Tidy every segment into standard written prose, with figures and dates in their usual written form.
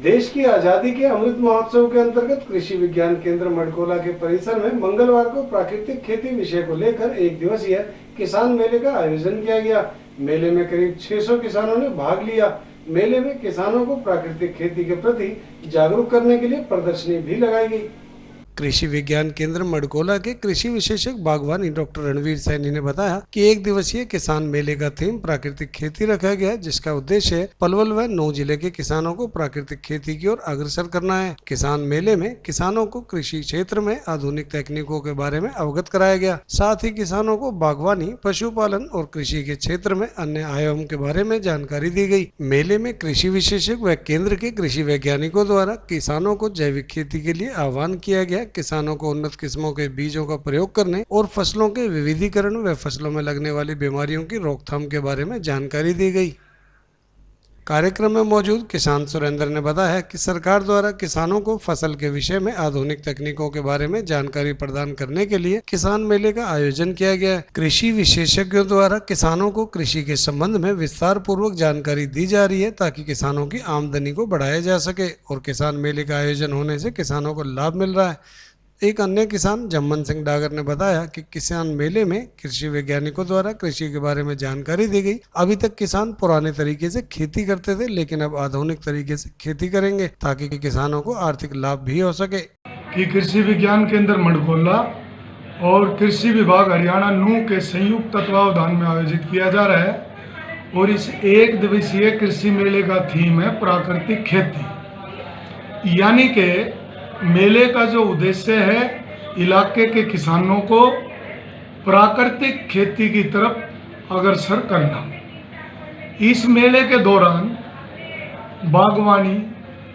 देश की आजादी के अमृत महोत्सव के अंतर्गत कृषि विज्ञान केंद्र मडकोला के परिसर में मंगलवार को प्राकृतिक खेती विषय को लेकर एक दिवसीय किसान मेले का आयोजन किया गया। मेले में करीब 600 किसानों ने भाग लिया। मेले में किसानों को प्राकृतिक खेती के प्रति जागरूक करने के लिए प्रदर्शनी भी लगाई गई। कृषि विज्ञान केंद्र मडकोला के कृषि विशेषज्ञ बागवानी डॉक्टर रणवीर सैनी ने बताया कि एक दिवसीय किसान मेले का थीम प्राकृतिक खेती रखा गया, जिसका उद्देश्य पलवल व नौ जिले के किसानों को प्राकृतिक खेती की ओर अग्रसर करना है। किसान मेले में किसानों को कृषि क्षेत्र में आधुनिक तकनीकों के बारे में अवगत कराया गया। साथ ही किसानों को बागवानी, पशुपालन और कृषि के क्षेत्र में अन्य आयाम के बारे में जानकारी दी गई। मेले में कृषि विशेषज्ञ व केंद्र के कृषि वैज्ञानिकों द्वारा किसानों को जैविक खेती के लिए आह्वान किया गया। किसानों को उन्नत किस्मों के बीजों का प्रयोग करने और फसलों के विविधीकरण व फसलों में लगने वाली बीमारियों की रोकथाम के बारे में जानकारी दी गई। कार्यक्रम में मौजूद किसान सुरेंद्र ने बताया कि सरकार द्वारा किसानों को फसल के विषय में आधुनिक तकनीकों के बारे में जानकारी प्रदान करने के लिए किसान मेले का आयोजन किया गया है। कृषि विशेषज्ञों द्वारा किसानों को कृषि के संबंध में विस्तार पूर्वक जानकारी दी जा रही है, ताकि किसानों की आमदनी को बढ़ाया जा सके और किसान मेले का आयोजन होने से किसानों को लाभ मिल रहा है। एक अन्य किसान जम्मन सिंह डागर ने बताया कि किसान मेले में कृषि वैज्ञानिकों द्वारा कृषि के बारे में जानकारी दी गई। अभी तक किसान पुराने तरीके से खेती करते थे, लेकिन अब आधुनिक तरीके से खेती करेंगे ताकि किसानों को आर्थिक लाभ भी हो सके। कि कृषि विज्ञान केंद्र मडकोला और कृषि विभाग हरियाणा नू के संयुक्त तत्वावधान में आयोजित किया जा रहा है और इस एक दिवसीय कृषि मेले का थीम है प्राकृतिक खेती। यानी कि मेले का जो उद्देश्य है इलाके के किसानों को प्राकृतिक खेती की तरफ अग्रसर करना। इस मेले के दौरान बागवानी,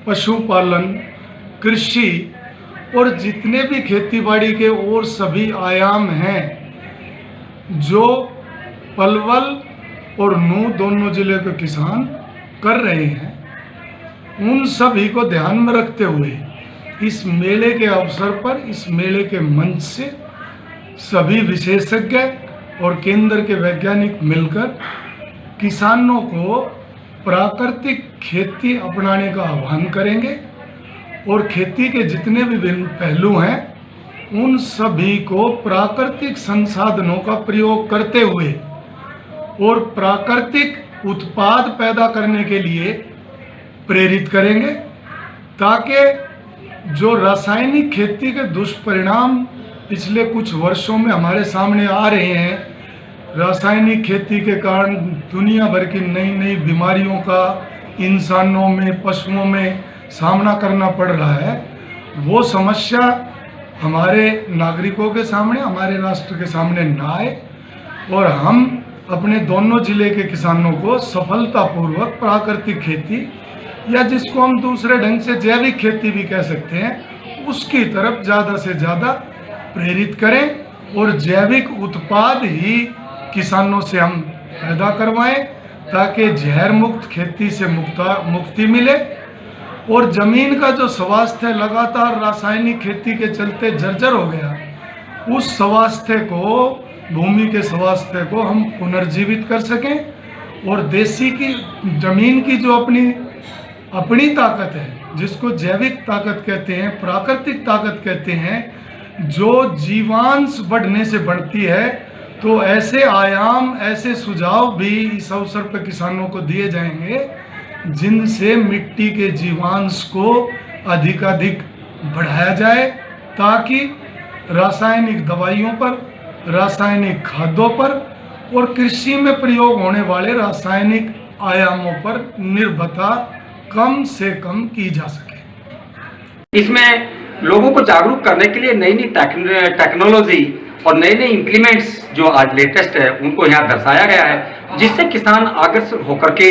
पशुपालन, कृषि और जितने भी खेतीबाड़ी के और सभी आयाम हैं जो पलवल और नूह दोनों जिले के किसान कर रहे हैं, उन सभी को ध्यान में रखते हुए इस मेले के अवसर पर, इस मेले के मंच से सभी विशेषज्ञ और केंद्र के वैज्ञानिक मिलकर किसानों को प्राकृतिक खेती अपनाने का आह्वान करेंगे और खेती के जितने भी पहलू हैं उन सभी को प्राकृतिक संसाधनों का प्रयोग करते हुए और प्राकृतिक उत्पाद पैदा करने के लिए प्रेरित करेंगे, ताकि जो रासायनिक खेती के दुष्परिणाम पिछले कुछ वर्षों में हमारे सामने आ रहे हैं, रासायनिक खेती के कारण दुनिया भर की नई नई बीमारियों का इंसानों में, पशुओं में सामना करना पड़ रहा है, वो समस्या हमारे नागरिकों के सामने, हमारे राष्ट्र के सामने ना आए और हम अपने दोनों जिले के किसानों को सफलतापूर्वक प्राकृतिक खेती या जिसको हम दूसरे ढंग से जैविक खेती भी कह सकते हैं, उसकी तरफ ज़्यादा से ज़्यादा प्रेरित करें और जैविक उत्पाद ही किसानों से हम पैदा करवाएं, ताकि जहर मुक्त खेती से मुक्ति मिले और ज़मीन का जो स्वास्थ्य लगातार रासायनिक खेती के चलते जर्जर हो गया, उस स्वास्थ्य को, भूमि के स्वास्थ्य को हम पुनर्जीवित कर सकें और देसी की ज़मीन की जो अपनी ताकत है, जिसको जैविक ताकत कहते हैं, प्राकृतिक ताकत कहते हैं, जो जीवांश बढ़ने से बढ़ती है, तो ऐसे आयाम, ऐसे सुझाव भी इस अवसर पर किसानों को दिए जाएंगे जिनसे मिट्टी के जीवांश को अधिकाधिक बढ़ाया जाए, ताकि रासायनिक दवाइयों पर, रासायनिक खादों पर और कृषि में प्रयोग होने वाले रासायनिक आयामों पर निर्भरता कम से कम की जा सके। इसमें लोगों को जागरूक करने के लिए नई नई टेक्नोलॉजी और नए नए इम्प्लीमेंट्स जो आज लेटेस्ट है उनको यहाँ दर्शाया गया है, जिससे किसान अग्रसर होकर के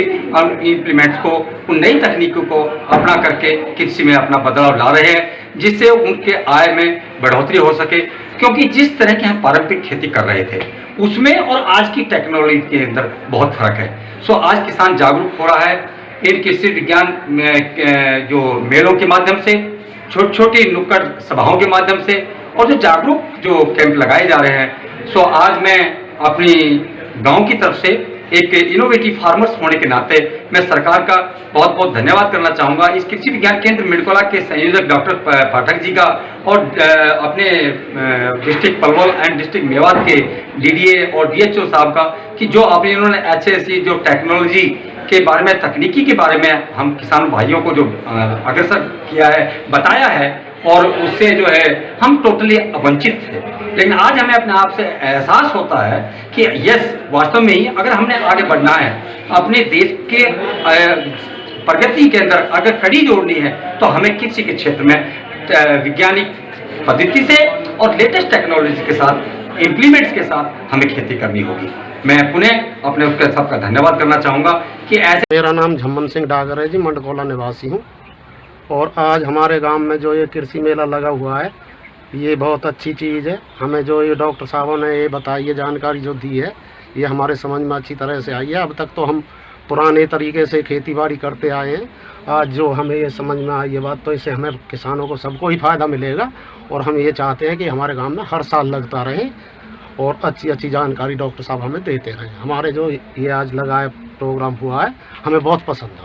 इम्प्लीमेंट्स को, उन नई तकनीकों को अपना करके कृषि में अपना बदलाव ला रहे हैं, जिससे उनके आय में बढ़ोतरी हो सके। क्योंकि जिस तरह की हम पारंपरिक खेती कर रहे थे उसमें और आज की टेक्नोलॉजी के अंदर बहुत फर्क है। सो आज किसान जागरूक हो रहा है इन कृषि विज्ञान में जो मेलों के माध्यम से, छोटी छोटी नुक्कड़ सभाओं के माध्यम से और जो जागरूक जो कैंप लगाए जा रहे हैं। सो आज मैं अपनी गांव की तरफ से एक इनोवेटिव फार्मर्स होने के नाते मैं सरकार का बहुत बहुत धन्यवाद करना चाहूँगा। इस कृषि विज्ञान केंद्र मिड़कोला के संयोजक डॉक्टर पाठक जी का और अपने district Palwal and district Mewat के डीडीए और डीएचओ साहब का कि जो आपने इन्होंने ऐसी जो टेक्नोलॉजी के बारे में, तकनीकी के बारे में हम किसान भाइयों को जो अग्रसर किया है, बताया है, और उससे जो है हम टोटली वंचित थे। लेकिन आज हमें अपने आप से एहसास होता है कि यस, वास्तव में ही अगर हमने आगे बढ़ना है, अपने देश के प्रगति के अंदर अगर कड़ी जोड़नी है, तो हमें कृषि के क्षेत्र में वैज्ञानिक पद्धति से और लेटेस्ट टेक्नोलॉजी के साथ, इम्प्लीमेंट्स के साथ हमें खेती करनी होगी। मैं पुनः अपने उसके सबका धन्यवाद करना चाहूँगा कि ऐसे। मेरा नाम झम्मन सिंह डागर है जी, मंडकोला निवासी हूँ। और आज हमारे गांव में जो ये कृषि मेला लगा हुआ है, ये बहुत अच्छी चीज़ है। हमें जो ये डॉक्टर साहबों ने ये बताई है, जानकारी जो दी है, ये हमारे समझ में अच्छी तरह से आई है। अब तक तो हम पुराने तरीके से खेती बाड़ी करते आए हैं। आज जो हमें ये समझ में आई ये बात, तो इससे हमें किसानों को सबको ही फ़ायदा मिलेगा। और हम ये चाहते हैं कि हमारे गांव में हर साल लगता रहे और अच्छी अच्छी जानकारी डॉक्टर साहब हमें देते रहें। हमारे जो ये आज लगा है प्रोग्राम हुआ है, हमें बहुत पसंद आया।